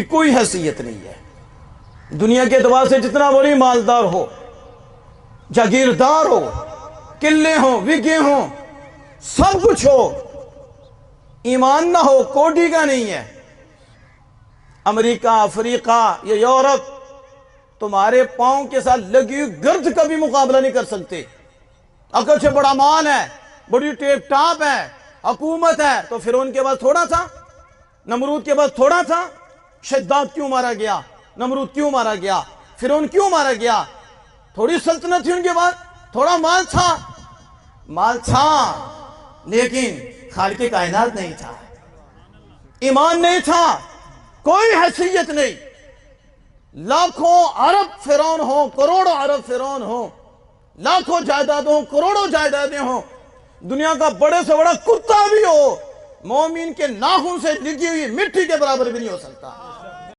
کوئی حیثیت نہیں ہے دنیا کے اعتبار سے، جتنا بڑی مالدار ہو، جاگیردار ہو، قلعے ہوں، وگے ہوں، سب کچھ ہو، ایمان نہ ہو کوٹی کا نہیں ہے۔ امریکہ، افریقہ یا یورپ تمہارے پاؤں کے ساتھ لگی ہوئی گرد کا بھی مقابلہ نہیں کر سکتے۔ اگر سے بڑا مال ہے، بڑی ٹیپ ٹاپ ہے، حکومت ہے، تو فرعون کے بعد تھوڑا تھا، نمرود کے بعد تھوڑا تھا؟ شداد کیوں مارا گیا؟ نمرود کیوں مارا گیا؟ فرعون کیوں مارا گیا؟ تھوڑی سلطنت تھی ان کے بعد؟ تھوڑا مال تھا؟ مال تھا، لیکن خالق کائنات نہیں تھا، ایمان نہیں تھا، کوئی حیثیت نہیں۔ لاکھوں عرب فرعون ہوں، کروڑوں عرب فرعون ہوں، لاکھوں جائیداد ہوں، کروڑوں جائیدادیں ہوں، دنیا کا بڑے سے بڑا کتا بھی ہو، مومن کے ناخن سے لگی ہوئی مٹی کے برابر بھی نہیں ہو سکتا۔